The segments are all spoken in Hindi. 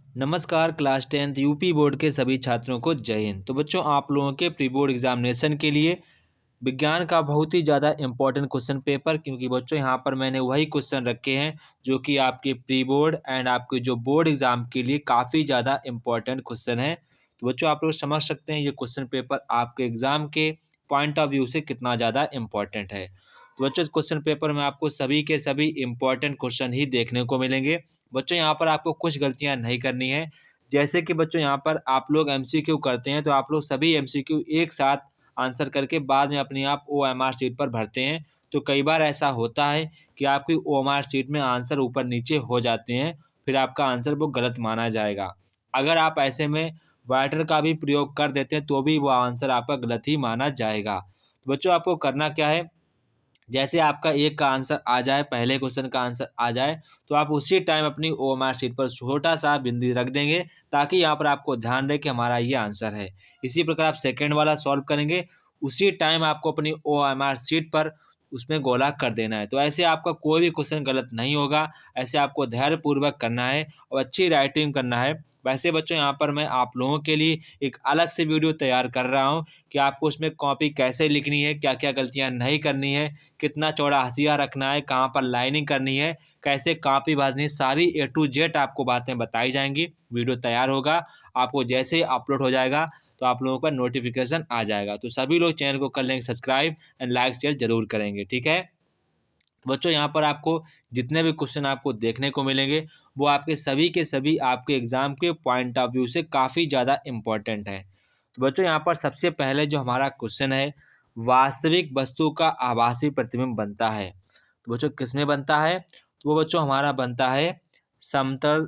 नमस्कार क्लास 10th यूपी बोर्ड के सभी छात्रों को जय हिंद। तो बच्चों आप लोगों के प्री बोर्ड एग्जामिनेशन के लिए विज्ञान का बहुत ही ज़्यादा इंपॉर्टेंट क्वेश्चन पेपर, क्योंकि बच्चों यहाँ पर मैंने वही क्वेश्चन रखे हैं जो कि आपके प्री बोर्ड एंड आपके जो बोर्ड एग्जाम के लिए काफ़ी ज़्यादा इंपॉर्टेंट क्वेश्चन है। तो बच्चों आप लोग समझ सकते हैं ये क्वेश्चन पेपर आपके एग्जाम के पॉइंट ऑफ व्यू से कितना ज़्यादा इंपॉर्टेंट है। तो बच्चों इस क्वेश्चन पेपर में आपको सभी के सभी इंपॉर्टेंट क्वेश्चन ही देखने को मिलेंगे। बच्चों यहाँ पर आपको कुछ गलतियाँ नहीं करनी है, जैसे कि बच्चों यहाँ पर आप लोग एमसीक्यू करते हैं तो आप लोग सभी एमसीक्यू एक साथ आंसर करके बाद में अपने आप ओएमआर शीट पर भरते हैं। तो कई बार ऐसा होता है कि आपकी ओएमआर शीट में आंसर ऊपर नीचे हो जाते हैं, फिर आपका आंसर वो गलत माना जाएगा। अगर आप ऐसे में वाइटर का भी प्रयोग कर देते हैं तो भी वो आंसर आपका गलत ही माना जाएगा। तो बच्चों आपको करना क्या है, जैसे आपका एक का आंसर आ जाए, पहले क्वेश्चन का आंसर आ जाए, तो आप उसी टाइम अपनी ओएमआर शीट पर छोटा सा बिंदु रख देंगे ताकि यहाँ पर आपको ध्यान रहे कि हमारा ये आंसर है। इसी प्रकार आप सेकंड वाला सॉल्व करेंगे, उसी टाइम आपको अपनी ओएमआर शीट पर उसमें गोला कर देना है। तो ऐसे आपका कोई भी क्वेश्चन गलत नहीं होगा। ऐसे आपको धैर्यपूर्वक करना है और अच्छी राइटिंग करना है। वैसे बच्चों यहाँ पर मैं आप लोगों के लिए एक अलग से वीडियो तैयार कर रहा हूँ कि आपको उसमें कॉपी कैसे लिखनी है, क्या क्या गलतियाँ नहीं करनी है, कितना चौड़ा हाशिया रखना है, कहाँ पर लाइनिंग करनी है, कैसे कॉपी बांधनी है, सारी ए टू जेड आपको बातें बताई जाएंगी। वीडियो तैयार होगा, आपको जैसे ही अपलोड हो जाएगा तो आप लोगों का नोटिफिकेशन आ जाएगा। तो सभी लोग चैनल को कर लेंगे सब्सक्राइब एंड लाइक शेयर जरूर करेंगे, ठीक है। तो बच्चों यहाँ पर आपको जितने भी क्वेश्चन आपको देखने को मिलेंगे वो आपके सभी के सभी आपके एग्जाम के पॉइंट ऑफ व्यू से काफ़ी ज़्यादा इम्पोर्टेंट है। तो बच्चों यहाँ पर सबसे पहले जो हमारा क्वेश्चन है, वास्तविक वस्तु का आभासी प्रतिबिंब बनता है। तो बच्चों किसमें बनता है, तो वो बच्चों हमारा बनता है समतल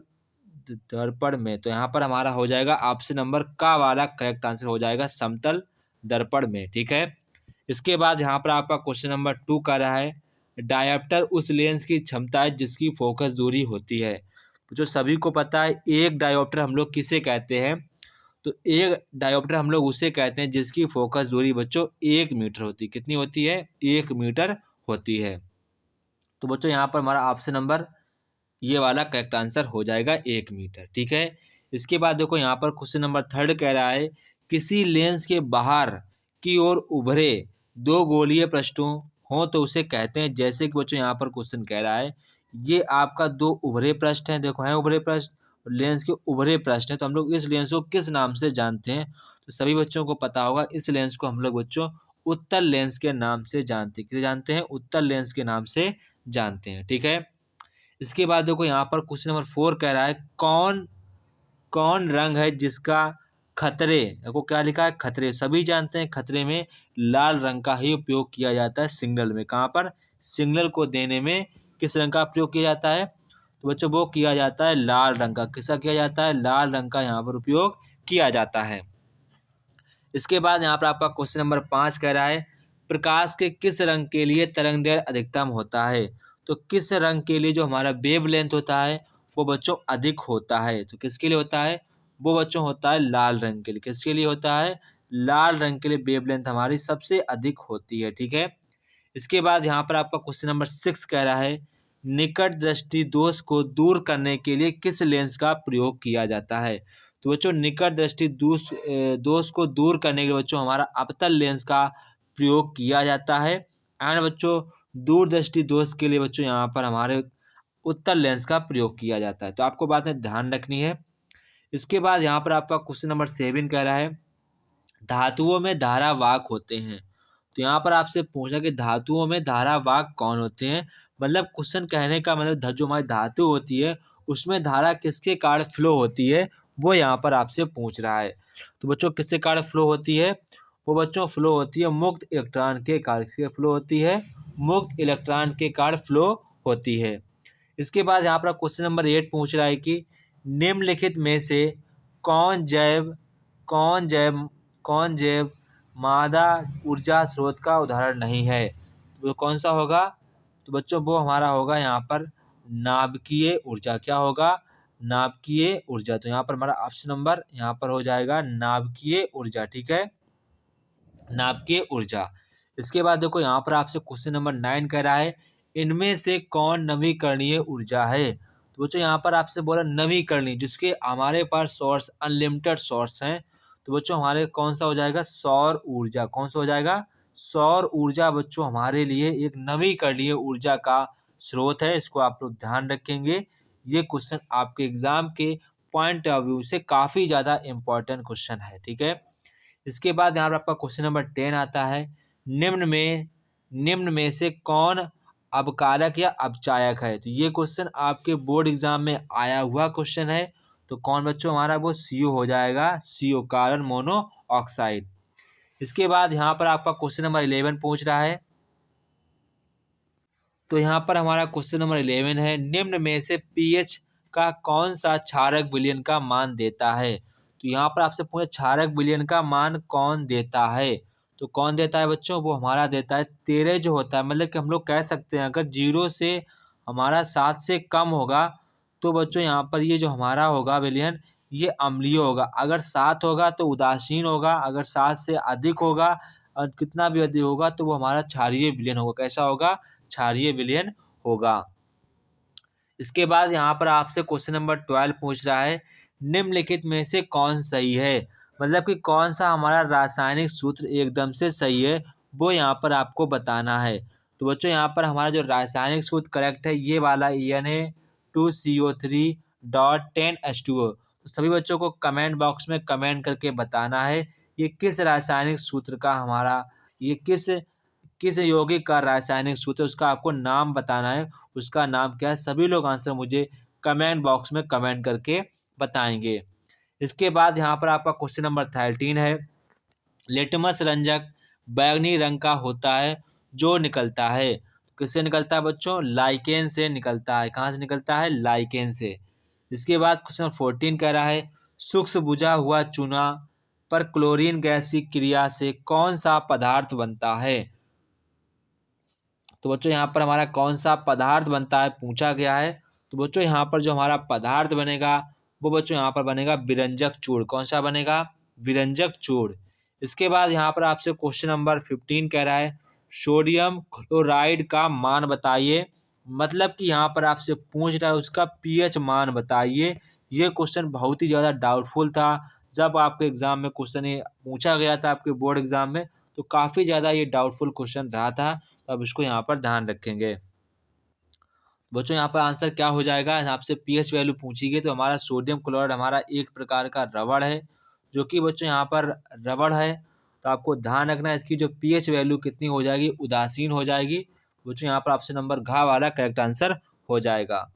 दर्पण में। तो यहाँ पर हमारा हो जाएगा ऑप्शन नंबर का वाला करेक्ट आंसर हो जाएगा समतल दर्पण में, ठीक है। इसके बाद यहाँ पर आपका क्वेश्चन नंबर 2 कर रहा है, डायोप्टर उस लेंस की क्षमता है जिसकी फोकस दूरी होती है। तो जो सभी को पता है एक डायोप्टर हम लोग किसे कहते हैं, तो एक डायोप्टर हम लोग उसे कहते हैं जिसकी फोकस दूरी बच्चों 1 मीटर होती है। कितनी होती है, 1 मीटर होती है। तो बच्चों यहाँ पर हमारा ऑप्शन नंबर ये वाला करेक्ट आंसर हो जाएगा 1 मीटर, ठीक है। इसके बाद देखो यहाँ पर क्वेश्चन नंबर 3 कह रहा है, किसी लेंस के बाहर की ओर उभरे 2 गोलीय पृष्ठों हों तो उसे कहते हैं। जैसे कि बच्चों यहाँ पर क्वेश्चन कह रहा है ये आपका 2 उभरे पृष्ठ हैं, देखो हैं उभरे पृष्ठ, लेंस के उभरे पृष्ठ हैं, तो हम लोग इस लेंस को किस नाम से जानते हैं। तो सभी बच्चों को पता होगा इस लेंस को हम लोग बच्चों उत्तल लेंस के नाम से जानते हैं। किसे जानते हैं, उत्तल लेंस के नाम से जानते हैं, ठीक है। इसके बाद देखो यहाँ पर क्वेश्चन नंबर 4 कह रहा है, कौन कौन रंग है जिसका खतरे, देखो क्या लिखा है, खतरे, सभी जानते हैं खतरे में लाल रंग का ही उपयोग किया जाता है सिग्नल में। कहाँ पर, सिग्नल को देने में किस रंग का प्रयोग किया जाता है, तो बच्चों वो किया जाता है लाल रंग का। किसका किया जाता है, लाल रंग का यहाँ पर उपयोग किया जाता है। इसके बाद यहाँ पर आपका क्वेश्चन नंबर 5 कह रहा है, प्रकाश के किस रंग के लिए तरंग दैर्घ्य अधिकतम होता है। तो किस रंग के लिए जो हमारा वेव लेंथ होता है वो बच्चों अधिक होता है, तो किसके लिए होता है, वो बच्चों होता है लाल रंग के लिए। किसके लिए होता है, लाल रंग के लिए वेव लेंथ हमारी सबसे अधिक होती है, ठीक है। इसके बाद यहाँ पर आपका क्वेश्चन नंबर 6 कह रहा है, निकट दृष्टि दोष को दूर करने के लिए किस लेंस का प्रयोग किया जाता है। तो बच्चों निकट दृष्टि दोष को दूर करने के लिए बच्चों हमारा अवतल लेंस का प्रयोग किया जाता है। एंड बच्चों दूरदृष्टि दोष के लिए बच्चों यहाँ पर हमारे उत्तल लेंस का प्रयोग किया जाता है। तो आपको बात में ध्यान रखनी है। इसके बाद यहाँ पर आपका क्वेश्चन नंबर 7 कह रहा है, धातुओं में धारावाहक होते हैं। तो यहाँ पर आपसे पूछा कि धातुओं में धारावाहक कौन होते हैं, मतलब क्वेश्चन कहने का मतलब जो हमारी धातु होती है उसमें धारा किसके कारण फ्लो होती है वो यहाँ पर आपसे पूछ रहा है। तो बच्चों किसके कारण फ्लो होती है, वो बच्चों फ्लो होती है मुक्त इलेक्ट्रॉन के कारण। किसके फ्लो होती है, मुक्त इलेक्ट्रॉन के कारण फ्लो होती है। इसके बाद यहाँ पर क्वेश्चन नंबर 8 पूछ रहा है कि निम्नलिखित में से कौन जैव कौन जैव कौन जैव मादा ऊर्जा स्रोत का उदाहरण नहीं है। वो कौन सा होगा, तो बच्चों वो हमारा होगा यहाँ पर नाभिकीय ऊर्जा। क्या होगा, नाभिकीय ऊर्जा। तो यहाँ पर हमारा ऑप्शन नंबर यहाँ पर हो जाएगा नाभिकीय ऊर्जा, ठीक है, नाभिकीय ऊर्जा। इसके बाद देखो यहाँ पर आपसे क्वेश्चन नंबर 9 कह रहा है, इनमें से कौन नवीकरणीय ऊर्जा है। तो तो बच्चों यहाँ पर आपसे बोला नवीकरणीय, जिसके हमारे पास सोर्स अनलिमिटेड सोर्स हैं। तो बच्चों हमारे कौन सा हो जाएगा, सौर ऊर्जा। कौन सा हो जाएगा, सौर ऊर्जा बच्चों हमारे लिए एक नवीकरणीय ऊर्जा का स्रोत है। इसको आप लोग ध्यान रखेंगे। ये क्वेश्चन आपके एग्जाम के पॉइंट ऑफ व्यू से काफ़ी ज़्यादा इम्पोर्टेंट क्वेश्चन है, ठीक है। इसके बाद यहाँ पर आपका क्वेश्चन नंबर 10 आता है, निम्न में से कौन अवकारक या अपचायक है। तो ये क्वेश्चन आपके बोर्ड एग्जाम में आया हुआ क्वेश्चन है। तो कौन बच्चों हमारा, वो CO हो जाएगा, CO कार्बन मोनोऑक्साइड। इसके बाद यहाँ पर आपका क्वेश्चन नंबर 11 पूछ रहा है। तो यहाँ पर हमारा क्वेश्चन नंबर 11 है, निम्न में से pH का कौन सा क्षारक विलयन का मान देता है। तो यहाँ पर आपसे पूछे क्षारक विलयन का मान कौन देता है। तो कौन देता है बच्चों, वो हमारा देता है 13 जो होता है। मतलब कि हम लोग कह सकते हैं अगर 0 से हमारा 7 से कम होगा तो बच्चों यहाँ पर ये जो हमारा होगा विलयन, ये अम्लीय होगा। अगर 7 होगा तो उदासीन होगा। अगर 7 से अधिक होगा और कितना भी अधिक होगा तो वो हमारा क्षारीय विलयन होगा। कैसा होगा, क्षारीय विलयन होगा। इसके बाद यहाँ पर आपसे क्वेश्चन नंबर 12 पूछ रहा है, निम्नलिखित में से कौन सही है। मतलब कि कौन सा हमारा रासायनिक सूत्र एकदम से सही है, वो यहाँ पर आपको बताना है। तो बच्चों यहाँ पर हमारा जो रासायनिक सूत्र करेक्ट है, ये वाला Na2CO3.10H2O। तो सभी बच्चों को कमेंट बॉक्स में कमेंट करके बताना है ये किस रासायनिक सूत्र का हमारा, ये किस यौगिक का रासायनिक सूत्र है, उसका आपको नाम बताना है। उसका नाम क्या है, सभी लोग आंसर मुझे कमेंट बॉक्स में कमेंट करके बताएंगे। इसके बाद यहाँ पर आपका क्वेश्चन नंबर 13 है, लिटमस रंजक बैंगनी रंग का होता है जो निकलता है। किससे निकलता है बच्चों, लाइकेन से निकलता है। कहाँ से निकलता है, लाइकेन से। इसके बाद क्वेश्चन 14 कह रहा है, सूक्ष्म बुझा हुआ चूना पर क्लोरीन गैस की क्रिया से कौन सा पदार्थ बनता है। तो बच्चों यहाँ पर हमारा कौन सा पदार्थ बनता है पूछा गया है। तो बच्चों यहाँ पर जो हमारा पदार्थ बनेगा वो बच्चों यहाँ पर बनेगा विरंजक चूर्ण। कौन सा बनेगा, विरंजक चूर्ण। इसके बाद यहाँ पर आपसे क्वेश्चन नंबर 15 कह रहा है, सोडियम क्लोराइड का मान बताइए। मतलब कि यहाँ पर आपसे पूछ रहा है उसका pH मान बताइए। ये क्वेश्चन बहुत ही ज़्यादा डाउटफुल था। जब आपके एग्जाम में क्वेश्चन ये पूछा गया था आपके बोर्ड एग्जाम में, तो काफ़ी ज़्यादा ये डाउटफुल क्वेश्चन रहा था। तो अब इसको यहाँ पर ध्यान रखेंगे। बच्चों यहाँ पर आंसर क्या हो जाएगा, आपसे pH वैल्यू पूछी गई। तो हमारा सोडियम क्लोराइड हमारा एक प्रकार का रबड़ है, जो कि बच्चों यहाँ पर रबड़ है। तो आपको ध्यान रखना है इसकी जो pH वैल्यू कितनी हो जाएगी, उदासीन हो जाएगी। बच्चों यहाँ पर ऑप्शन नंबर घ वाला करेक्ट आंसर हो जाएगा।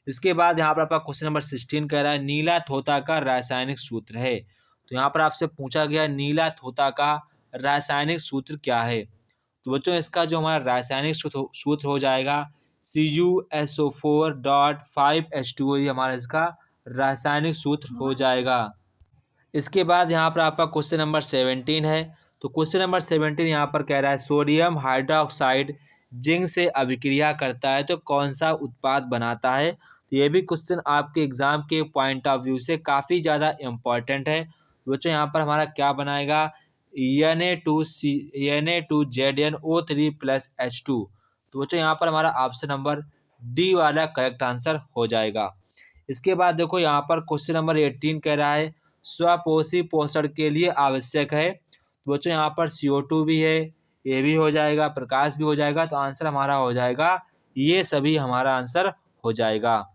इसके बाद यहाँ पर आपका क्वेश्चन नंबर 16 कह रहा है, नीला थोथा का रासायनिक सूत्र है। तो यहाँ पर आपसे पूछा गया नीला थोथा का रासायनिक सूत्र क्या है। तो बच्चों इसका जो हमारा रासायनिक सूत्र हो जाएगा CuSO4.5H2O। ये हमारा इसका रासायनिक सूत्र हो जाएगा। इसके बाद यहाँ पर आपका क्वेश्चन नंबर 17 है। तो क्वेश्चन नंबर 17 यहाँ पर कह रहा है, सोडियम हाइड्रोक्साइड जिंक से अभिक्रिया करता है तो कौन सा उत्पाद बनाता है। तो ये भी क्वेश्चन आपके एग्जाम के पॉइंट ऑफ व्यू से काफ़ी ज़्यादा इम्पॉर्टेंट है। तो बच्चों यहाँ पर हमारा क्या बनाएगा, Na2ZnO3+H2। तो बच्चों यहाँ पर हमारा ऑप्शन नंबर डी वाला करेक्ट आंसर हो जाएगा। इसके बाद देखो यहाँ पर क्वेश्चन नंबर 18 कह रहा है, स्वपोषी पोषण के लिए आवश्यक है। तो बच्चों यहाँ पर CO2 भी है, ये भी हो जाएगा, प्रकाश भी हो जाएगा। तो आंसर हमारा हो जाएगा, ये सभी हमारा आंसर हो जाएगा।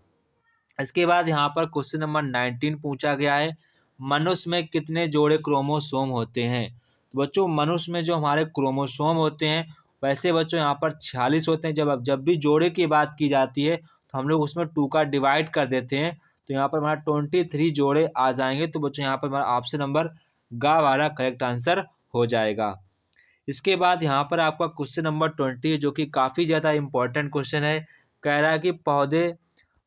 इसके बाद यहाँ पर क्वेश्चन नंबर 19 पूछा गया है, मनुष्य में कितने जोड़े क्रोमोसोम होते हैं। तो बच्चों मनुष्य में जो हमारे क्रोमोसोम होते हैं, वैसे बच्चों यहाँ पर 46 होते हैं। जब भी जोड़े की बात की जाती है तो हम लोग उसमें 2 का डिवाइड कर देते हैं। तो यहाँ पर हमारा 23 जोड़े आ जाएंगे। तो बच्चों यहाँ पर हमारा ऑप्शन नंबर गा वाला करेक्ट आंसर हो जाएगा। इसके बाद यहाँ पर आपका क्वेश्चन नंबर 20 जो कि काफ़ी ज़्यादा इम्पोर्टेंट क्वेश्चन है, कह रहा है कि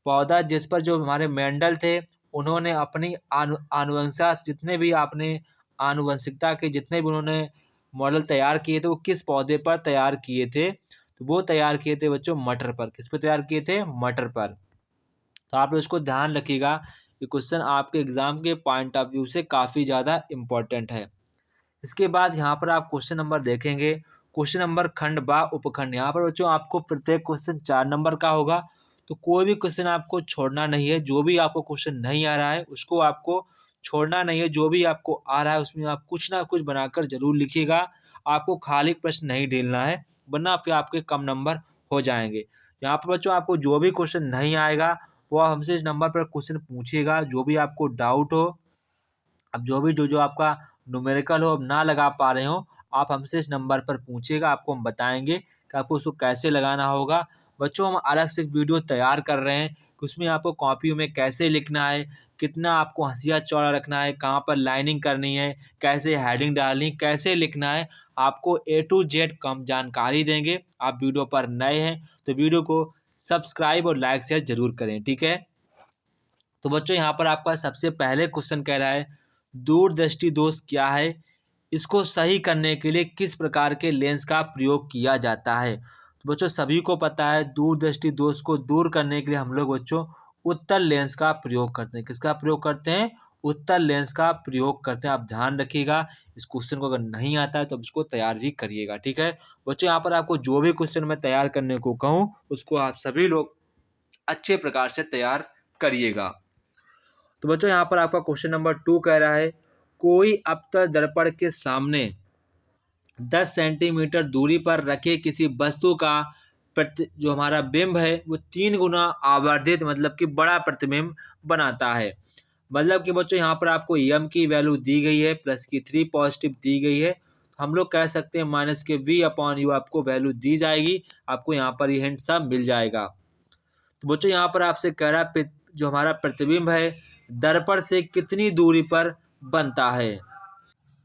पौधा जिस पर जो हमारे मेंडल थे उन्होंने अपनी आनुवंशिकता जितने भी आपने आनुवंशिकता के जितने भी उन्होंने मॉडल तैयार किए थे वो किस पौधे पर तैयार किए थे। तो वो तैयार किए थे बच्चों मटर पर। किस पर तैयार किए थे, मटर पर। तो आप लोग इसको ध्यान रखिएगा, ये क्वेश्चन आपके एग्जाम के पॉइंट ऑफ व्यू से काफ़ी ज़्यादा इम्पोर्टेंट है। इसके बाद यहाँ पर आप क्वेश्चन नंबर देखेंगे, क्वेश्चन नंबर खंड बा उपखंड। यहाँ पर बच्चों आपको प्रत्येक क्वेश्चन 4 नंबर का होगा। तो कोई भी क्वेश्चन आपको छोड़ना नहीं है। जो भी आपको क्वेश्चन नहीं आ रहा है उसको आपको छोड़ना नहीं है। जो भी आपको आ रहा है उसमें आप कुछ ना कुछ बनाकर ज़रूर लिखिएगा। आपको खाली प्रश्न नहीं ढेलना है, वरना फिर आपके कम नंबर हो जाएँगे। यहाँ पर बच्चों आपको जो भी क्वेश्चन नहीं आएगा वो आप हमसे इस नंबर पर क्वेश्चन पूछिएगा। जो भी आपको डाउट हो, अब जो भी जो आपका न्यूमेरिकल हो, अब ना लगा पा रहे हो, आप हमसे इस नंबर पर पूछिएगा, आपको हम बताएँगे कि आपको उसको कैसे लगाना होगा। बच्चों हम अलग से एक वीडियो तैयार कर रहे हैं कि उसमें आपको कॉपी में कैसे लिखना है, कितना आपको हँसिया चौड़ा रखना है, कहाँ पर लाइनिंग करनी है, कैसे हेडिंग डालनी, कैसे लिखना है, आपको ए टू जेड कम जानकारी देंगे। आप वीडियो पर नए हैं तो वीडियो को सब्सक्राइब और लाइक शेयर ज़रूर करें, ठीक है? तो बच्चों यहाँ पर आपका सबसे पहले क्वेश्चन कह रहा है दूरदृष्टि दोष क्या है, इसको सही करने के लिए किस प्रकार के लेंस का प्रयोग किया जाता है। तो बच्चों सभी को पता है दूरदृष्टि दोष को दूर करने के लिए हम लोग बच्चों उत्तल लेंस का प्रयोग करते हैं। किसका प्रयोग करते हैं? उत्तल लेंस का प्रयोग करते हैं। आप ध्यान रखिएगा, इस क्वेश्चन को अगर नहीं आता है तो आप इसको तैयार भी करिएगा, ठीक है बच्चों। यहाँ पर आपको जो भी क्वेश्चन मैं तैयार करने को कहूँ उसको आप सभी लोग अच्छे प्रकार से तैयार करिएगा। तो बच्चों यहाँ पर आपका क्वेश्चन नंबर 2 कह रहा है कोई अवतल दर्पण के सामने 10 सेंटीमीटर दूरी पर रखे किसी वस्तु का जो हमारा बिंब है वो 3 गुना आवर्धित मतलब कि बड़ा प्रतिबिंब बनाता है। मतलब कि बच्चों यहाँ पर आपको एम की वैल्यू दी गई है, प्लस की 3 पॉजिटिव दी गई है, तो हम लोग कह सकते हैं माइनस के v अपॉन यू आपको वैल्यू दी जाएगी। आपको यहाँ पर ये हिंट सब मिल जाएगा। तो बच्चों यहाँ पर आपसे कह रहा है जो हमारा प्रतिबिंब है दर्पण से कितनी दूरी पर बनता है।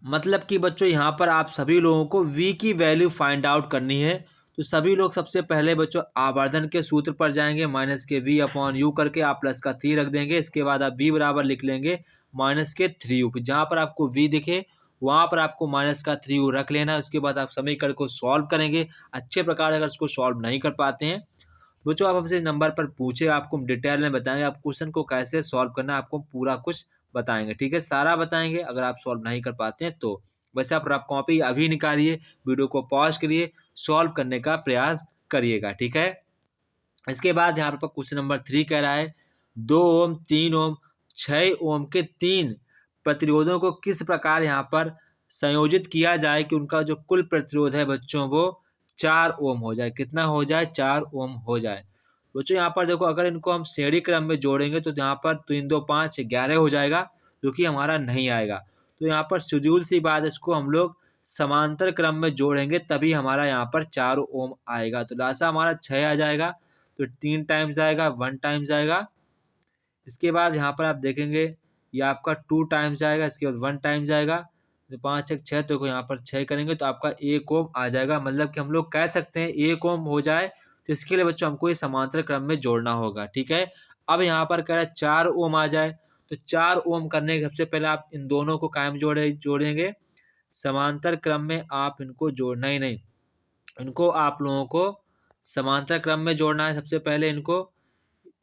मतलब कि बच्चों यहाँ पर आप सभी लोगों को v की वैल्यू फाइंड आउट करनी है। तो सभी लोग सबसे पहले बच्चों आवर्धन के सूत्र पर जाएंगे, माइनस के v अपॉन यू करके आप प्लस का 3 रख देंगे। इसके बाद आप v बराबर लिख लेंगे माइनस के 3u। जहाँ पर आपको v दिखे वहाँ पर आपको माइनस का 3u रख लेना है। उसके बाद आप समीकरण को सॉल्व करेंगे अच्छे प्रकार। अगर इसको सॉल्व नहीं कर पाते हैं बच्चों आप हमसे नंबर पर पूछे, आपको हम डिटेल में बताएंगे। आप क्वेश्चन को कैसे सॉल्व करना है आपको पूरा कुछ बताएंगे, ठीक है, सारा बताएंगे। अगर आप सॉल्व नहीं कर पाते हैं तो वैसे आप कॉपी अभी निकालिए, वीडियो को पॉज करिए, सॉल्व करने का प्रयास करिएगा, ठीक है। इसके बाद यहाँ पर क्वेश्चन नंबर 3 कह रहा है 2 ओम 3 ओम 6 ओम के 3 प्रतिरोधों को किस प्रकार यहाँ पर संयोजित किया जाए कि उनका जो कुल प्रतिरोध है बच्चों वो 4 ओम हो जाए। कितना हो जाए? 4 ओम हो जाए। बच्चों यहाँ पर देखो अगर इनको हम श्रेणी क्रम में जोड़ेंगे तो यहाँ पर 3 2 5 11 हो जाएगा, जो कि हमारा नहीं आएगा। तो यहाँ पर शेड्यूल सी बात, इसको हम लोग समांतर क्रम में जोड़ेंगे तभी हमारा यहाँ पर 4 ओम आएगा। तो लासा हमारा 6 आ जाएगा, तो 3 टाइम्स आएगा, 1 टाइम्स आएगा। इसके बाद यहाँ पर आप देखेंगे ये आपका 2 टाइम्स आएगा, इसके बाद 1 टाइम्स आएगा। तो 5 1 6 तो यहाँ पर 6 करेंगे तो आपका 1 ओम आ जाएगा। मतलब कि हम लोग कह सकते हैं 1 ओम हो जाए तो इसके लिए बच्चों हमको ये समांतर क्रम में जोड़ना होगा, ठीक है। अब यहाँ पर कह रहा है 4 ओम आ जाए, तो 4 ओम करने के सबसे पहले आप इन दोनों को कायम जोड़ेंगे समांतर क्रम में। आप इनको जोड़ना ही नहीं, इनको आप लोगों को समांतर क्रम में जोड़ना है सबसे पहले इनको।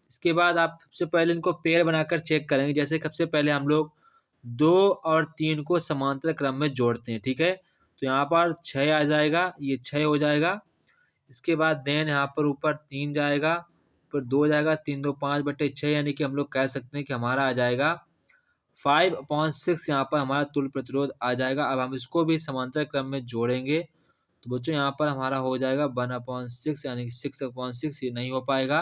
इसके बाद आप सबसे पहले इनको पेयर बनाकर चेक करेंगे। जैसे सबसे पहले हम लोग 2 और 3 को समांतर क्रम में जोड़ते हैं, ठीक है। तो यहाँ पर 6 आ जाएगा, ये 6 हो जाएगा। इसके बाद देन यहाँ पर ऊपर 3 जाएगा, ऊपर 2 जाएगा, 3 2 5 बटे 6, यानी कि हम लोग कह सकते हैं कि हमारा आ जाएगा 5/6। यहाँ पर हमारा तुल्य प्रतिरोध आ जाएगा। अब हम इसको भी समांतर क्रम में जोड़ेंगे तो बच्चों यहाँ पर हमारा हो जाएगा 1/6, यानी कि 6/6। ये नहीं हो पाएगा,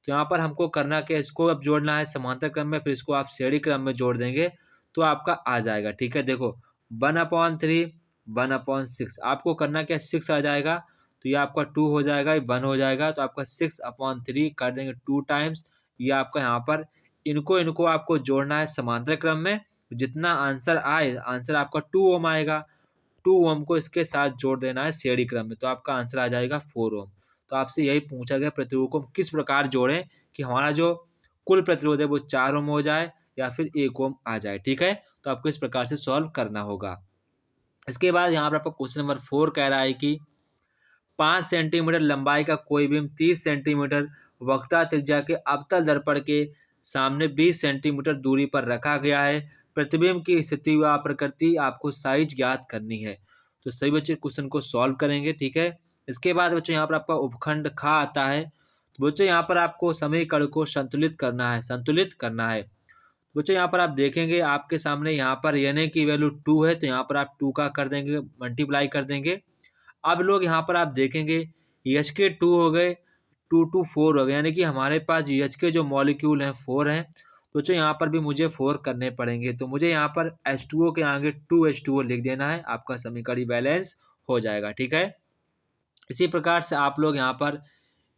तो यहाँ पर हमको करना क्या, इसको अब जोड़ना है समांतर क्रम में, फिर इसको आप श्रेणी क्रम में जोड़ देंगे तो आपका आ जाएगा, ठीक है। देखो 1/3 1/6 आपको करना क्या, 6 आ जाएगा तो ये आपका 2 हो जाएगा, ये 1 हो जाएगा, तो आपका 6/3 कर देंगे 2 टाइम्स। ये आपका यहाँ पर इनको आपको जोड़ना है समांतर क्रम में। जितना आंसर आए, आंसर आपका 2 ओम आएगा, 2 ओम को इसके साथ जोड़ देना है श्रेणी क्रम में, तो आपका आंसर आ जाएगा 4 ओम। तो आपसे यही पूछा गया प्रतिरोध को हम किस प्रकार जोड़ें कि हमारा जो कुल प्रतिरोध है वो 4 ओम हो जाए या फिर 1 ओम आ जाए, ठीक है। तो आपको इस प्रकार से सॉल्व करना होगा। इसके बाद यहाँ पर आपका क्वेश्चन नंबर 4 कह रहा है कि 5 सेंटीमीटर लंबाई का कोई बीम 30 सेंटीमीटर वक्रता त्रिज्या के अवतल दर्पण के सामने 20 सेंटीमीटर दूरी पर रखा गया है। प्रतिबिंब की स्थिति व प्रकृति आपको साइज ज्ञात करनी है। तो सभी बच्चे क्वेश्चन को सॉल्व करेंगे, ठीक है। इसके बाद बच्चों यहाँ पर आपका उपखंड खा आता है। बच्चों यहाँ पर आपको समीकरण को संतुलित करना है। बच्चों यहाँ पर आप देखेंगे आपके सामने यहाँ पर Na की वैल्यू 2 है, तो यहाँ पर आप 2 का कर देंगे, मल्टीप्लाई कर देंगे। अब लोग यहाँ पर आप देखेंगे H के 2 हो गए, 2 2 4 हो गए, यानी कि हमारे पास H के जो मॉलिक्यूल हैं 4 हैं। तो बच्चों यहाँ पर भी मुझे 4 करने पड़ेंगे, तो मुझे यहाँ पर H2O के आगे 2H2O लिख देना है, आपका समीकरण बैलेंस हो जाएगा। ठीक है, इसी प्रकार से आप लोग यहाँ पर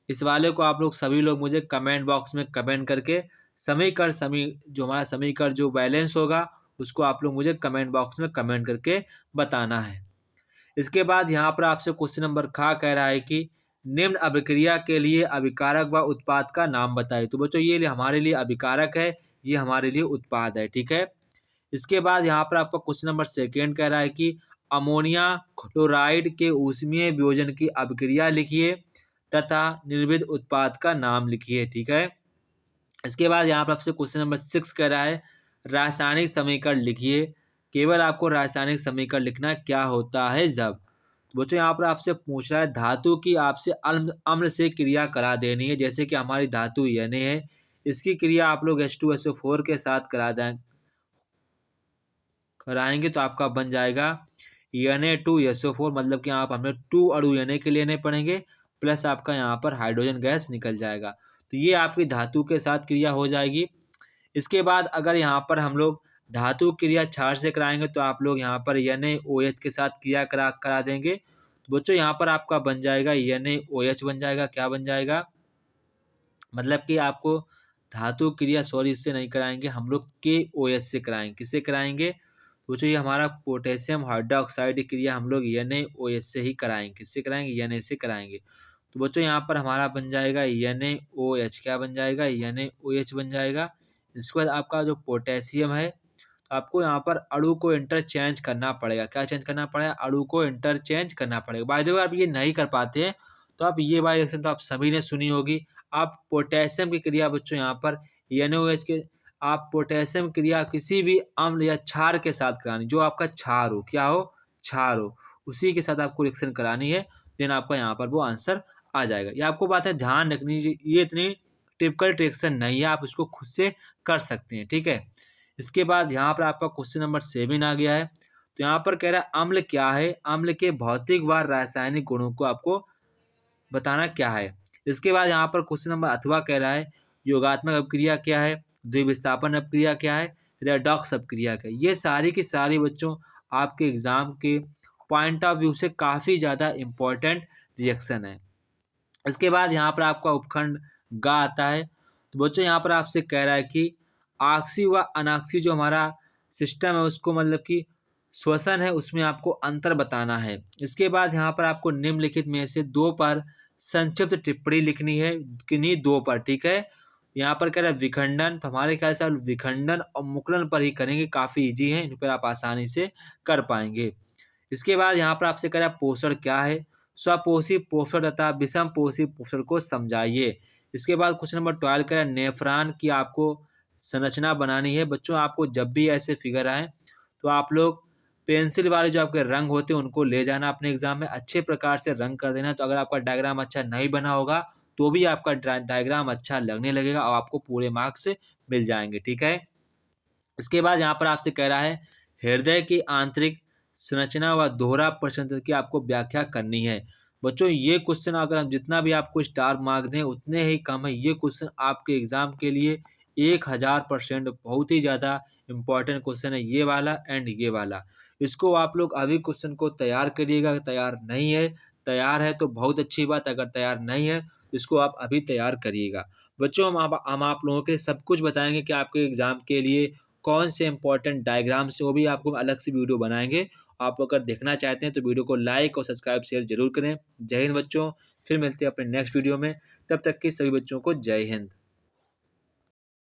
इस वाले को आप लोग सभी लोग मुझे कमेंट बॉक्स में कमेंट करके जो हमारा समीकरण जो बैलेंस होगा उसको आप लोग मुझे कमेंट बॉक्स में कमेंट करके बताना है। इसके बाद यहाँ पर आपसे क्वेश्चन नंबर खा कह रहा है कि निम्न अभिक्रिया के लिए अभिकारक व उत्पाद का नाम बताइए। तो बच्चों ये हमारे लिए अभिकारक है, ये हमारे लिए उत्पाद है। ठीक है, इसके बाद यहाँ पर आपका क्वेश्चन नंबर सेकेंड कह रहा है कि अमोनिया क्लोराइड के ऊष्मीय वियोजन की अभिक्रिया लिखिए तथा निर्मित उत्पाद का नाम लिखिए। ठीक है, इसके बाद यहाँ पर आपसे क्वेश्चन नंबर 6 कह रहा है रासायनिक समीकरण लिखिए। केवल आपको रासायनिक समीकरण लिखना क्या होता है जब। तो बच्चों यहाँ पर आपसे पूछ रहा है धातु की आपसे अम्ल से क्रिया करा देनी है, जैसे कि हमारी धातु Na है, इसकी क्रिया आप लोग H2SO4 के साथ कराएंगे तो आपका बन जाएगा Na2SO4, मतलब कि यहाँ पर हमें 2 अणु Na के लेने पड़ेंगे, प्लस आपका यहाँ पर हाइड्रोजन गैस निकल जाएगा। तो ये आपकी धातु के साथ क्रिया हो जाएगी। इसके बाद अगर यहाँ पर हम लोग धातु क्रिया क्षार से कराएंगे तो आप लोग यहाँ पर NaOH के साथ क्रिया करा देंगे। तो बच्चों यहाँ पर आपका बन जाएगा NaOH बन जाएगा। क्या बन जाएगा, मतलब कि आपको धातु क्रिया इससे नहीं कराएंगे, हम लोग KOH से कराएंगे। किससे कराएंगे, तो बच्चों ये हमारा पोटेशियम हाइड्रोक्साइड की क्रिया हम लोग NaOH से ही कराएंगे। किससे कराएंगे, Na से कराएंगे। तो बच्चों यहाँ पर हमारा बन जाएगा NaOH। क्या बन जाएगा, NaOH बन जाएगा। इसके बाद आपका जो पोटेशियम है, तो आपको यहाँ पर अणु को इंटरचेंज करना पड़ेगा। क्या चेंज करना पड़ेगा, अणु को इंटरचेंज करना पड़ेगा। बाय द वे आप ये नहीं कर पाते हैं तो आप ये वाली रिएक्शन तो आप सभी ने सुनी होगी। आप पोटेशियम की क्रिया बच्चों यहाँ पर NaOH के आप पोटेशियम क्रिया किसी भी अम्ल या क्षार के साथ करानी, जो आपका क्षार हो, क्या हो, क्षार हो, उसी के साथ आपको रिएक्शन करानी है। देन आपका यहाँ पर वो आंसर आ जाएगा। ये आपको बात है ध्यान रखनी, ये इतनी टिपिकल रिएक्शन नहीं है, आप इसको खुद से कर सकते हैं। ठीक है, इसके बाद यहाँ पर आपका क्वेश्चन नंबर 7 आ गया है। तो यहाँ पर कह रहा है अम्ल क्या है, अम्ल के भौतिक व रासायनिक गुणों को आपको बताना क्या है। इसके बाद यहाँ पर क्वेश्चन नंबर अथवा कह रहा है योगात्मक अपक्रिया क्या है, द्विविस्थापन अपक्रिया क्या है, रेडॉक्स अपक्रिया क्या है। ये सारी की सारी बच्चों आपके एग्जाम के पॉइंट ऑफ व्यू से काफ़ी ज़्यादा इम्पोर्टेंट रिएक्शन है। इसके बाद यहाँ पर आपका उपखंड ग आता है। तो बच्चों यहाँ पर आपसे कह रहा है कि ऑक्सी व अनॉक्सी जो हमारा सिस्टम है उसको, मतलब कि श्वसन है, उसमें आपको अंतर बताना है। इसके बाद यहाँ पर आपको निम्नलिखित में से 2 पर संक्षिप्त टिप्पणी लिखनी है, किन्हीं 2 पर। ठीक है, यहाँ पर कह रहा है विखंडन, तो हमारे ख्याल से विखंडन और मुकुलन पर ही करेंगे, काफ़ी इजी है, इन पर आप आसानी से कर पाएंगे। इसके बाद यहाँ पर आपसे कह रहा है पोषण क्या है, स्वपोषी पोषण तथा विषम पोषी पोषण को समझाइए। इसके बाद क्वेश्चन नंबर 12 कह रहा है नेफ्रॉन की आपको संरचना बनानी है। बच्चों आपको जब भी ऐसे फिगर आए तो आप लोग पेंसिल वाले जो आपके रंग होते हैं उनको ले जाना अपने एग्जाम में, अच्छे प्रकार से रंग कर देना। तो अगर आपका डायग्राम अच्छा नहीं बना होगा तो भी आपका डायग्राम अच्छा लगने लगेगा और आपको पूरे मार्क्स मिल जाएंगे। ठीक है, इसके बाद यहाँ पर आपसे कह रहा है हृदय की आंतरिक संरचना व दोहरा प्रश्न की आपको व्याख्या करनी है। बच्चों ये क्वेश्चन अगर हम जितना भी आपको स्टार मार्क दें उतने ही कम है। ये क्वेश्चन आपके एग्जाम के लिए 1000% बहुत ही ज़्यादा इम्पॉर्टेंट क्वेश्चन है, ये वाला एंड ये वाला। इसको आप लोग अभी क्वेश्चन को तैयार करिएगा। तैयार नहीं है, तैयार है तो बहुत अच्छी बात, अगर तैयार नहीं है तो इसको आप अभी तैयार करिएगा। बच्चों हम आप लोगों के सब कुछ बताएंगे कि आपके एग्जाम के लिए कौन से इंपॉर्टेंट डायग्राम्स से, वो भी आपको अलग से वीडियो बनाएंगे। आप अगर देखना चाहते हैं तो वीडियो को लाइक और सब्सक्राइब शेयर जरूर करें। जय हिंद बच्चों, फिर मिलते हैं अपने नेक्स्ट वीडियो में, तब तक के सभी बच्चों को जय हिंद।